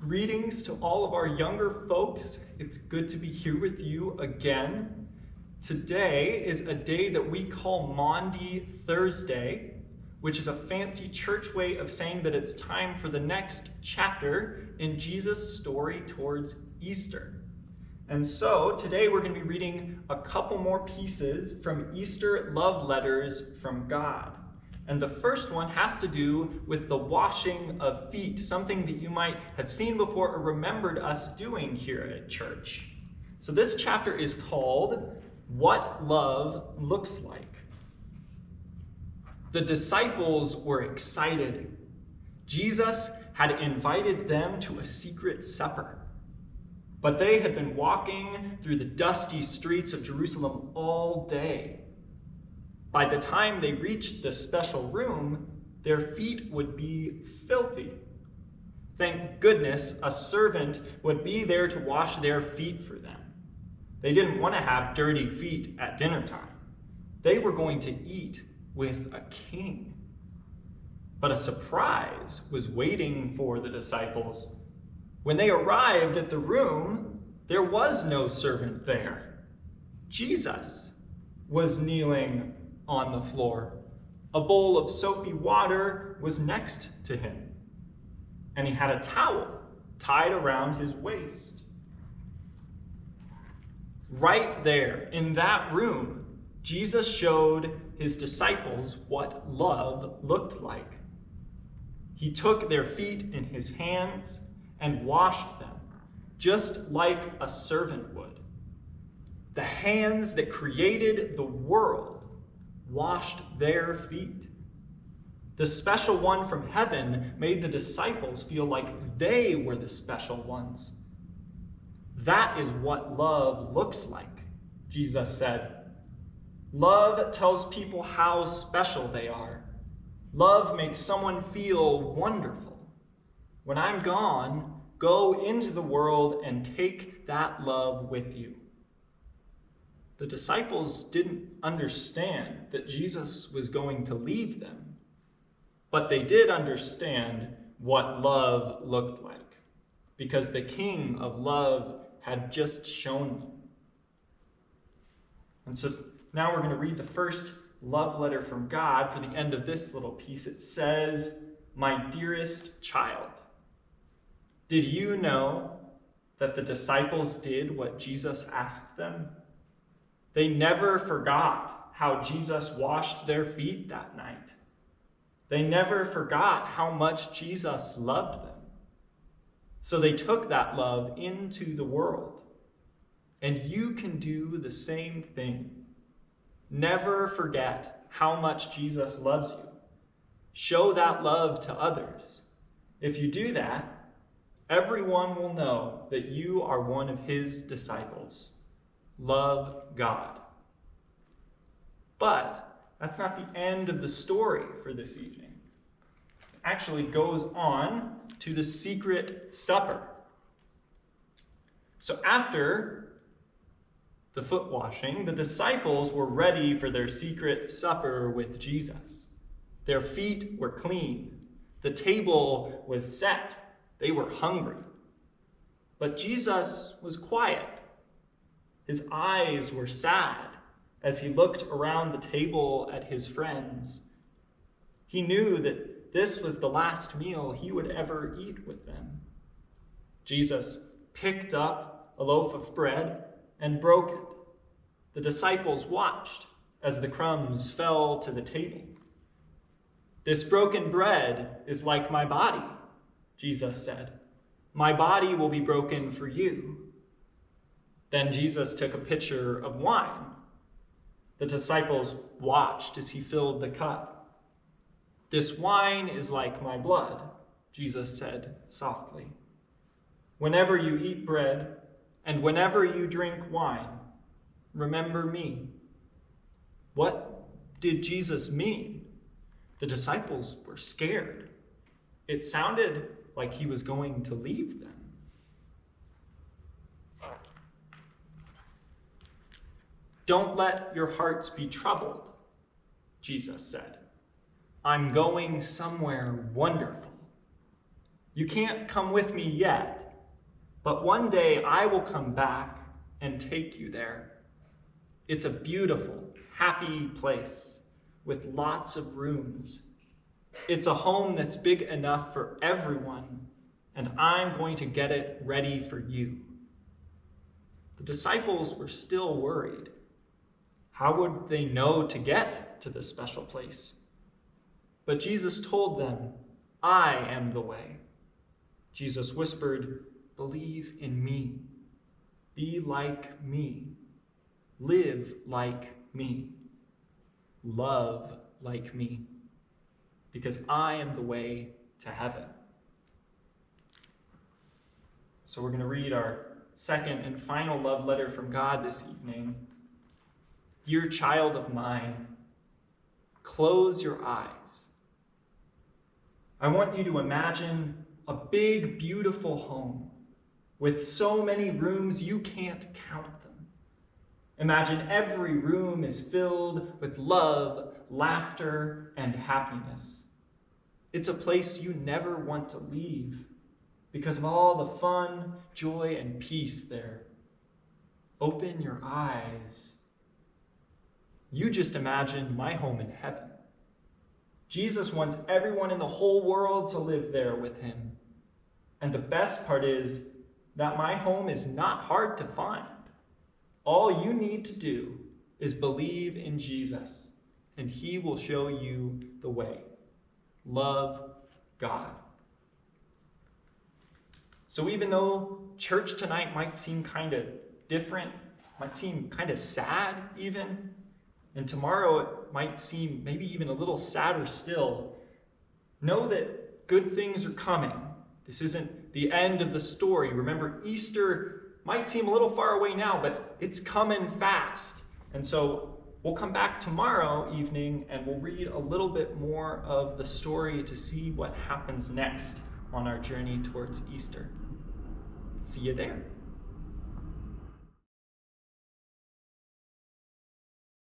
Greetings to all of our younger folks. It's good to be here with you again. Today is a day that we call Maundy Thursday, which is a fancy church way of saying that it's time for the next chapter in Jesus' story towards Easter. And so today we're going to be reading a couple more pieces from Easter love letters from God. And the first one has to do with the washing of feet, something that you might have seen before or remembered us doing here at church. So this chapter is called What Love Looks Like. The disciples were excited. Jesus had invited them to a secret supper. But they had been walking through the dusty streets of Jerusalem all day. By the time they reached the special room, their feet would be filthy. Thank goodness a servant would be there to wash their feet for them. They didn't want to have dirty feet at dinner time. They were going to eat with a king. But a surprise was waiting for the disciples. When they arrived at the room, there was no servant there. Jesus was kneeling on the floor. A bowl of soapy water was next to him, and he had a towel tied around his waist. Right there in that room, Jesus showed his disciples what love looked like. He took their feet in his hands and washed them, just like a servant would. The hands that created the world washed their feet. The special one from heaven made the disciples feel like they were the special ones. That is what love looks like, Jesus said. Love tells people how special they are. Love makes someone feel wonderful. When I'm gone, go into the world and take that love with you. The disciples didn't understand that Jesus was going to leave them, but they did understand what love looked like, because the King of love had just shown them. And so now we're going to read the first love letter from God for the end of this little piece. It says, "My dearest child, did you know that the disciples did what Jesus asked them? They never forgot how Jesus washed their feet that night. They never forgot how much Jesus loved them. So they took that love into the world. And you can do the same thing. Never forget how much Jesus loves you. Show that love to others. If you do that, everyone will know that you are one of his disciples. Love God." But that's not the end of the story for this evening. It actually goes on to the secret supper. So after the foot washing, the disciples were ready for their secret supper with Jesus. Their feet were clean. The table was set. They were hungry. But Jesus was quiet. His eyes were sad as he looked around the table at his friends. He knew that this was the last meal he would ever eat with them. Jesus picked up a loaf of bread and broke it. The disciples watched as the crumbs fell to the table. "This broken bread is like my body," Jesus said. "My body will be broken for you." Then Jesus took a pitcher of wine. The disciples watched as he filled the cup. "This wine is like my blood," Jesus said softly. "Whenever you eat bread and whenever you drink wine, remember me." What did Jesus mean? The disciples were scared. It sounded like he was going to leave them. "Don't let your hearts be troubled," Jesus said. "I'm going somewhere wonderful." You can't come with me yet, but one day I will come back and take you there. It's a beautiful, happy place with lots of rooms. It's a home that's big enough for everyone, and I'm going to get it ready for you." The disciples were still worried. How would they know to get to this special place? But Jesus told them, "I am the way." Jesus whispered, "Believe in me. Be like me. Live like me. Love like me. Because I am the way to heaven." So we're going to read our second and final love letter from God this evening. Dear child of mine, close your eyes. I want you to imagine a big, beautiful home with so many rooms you can't count them. Imagine every room is filled with love, laughter, and happiness. It's a place you never want to leave because of all the fun, joy, and peace there. Open your eyes. You just imagined my home in heaven. Jesus wants everyone in the whole world to live there with him. And the best part is that my home is not hard to find. All you need to do is believe in Jesus, and he will show you the way. Love God. So even though church tonight might seem kind of different, might seem kind of sad even, and tomorrow it might seem maybe even a little sadder still, know that good things are coming. This isn't the end of the story. Remember, Easter might seem a little far away now, but it's coming fast. And so we'll come back tomorrow evening and we'll read a little bit more of the story to see what happens next on our journey towards Easter. See you there.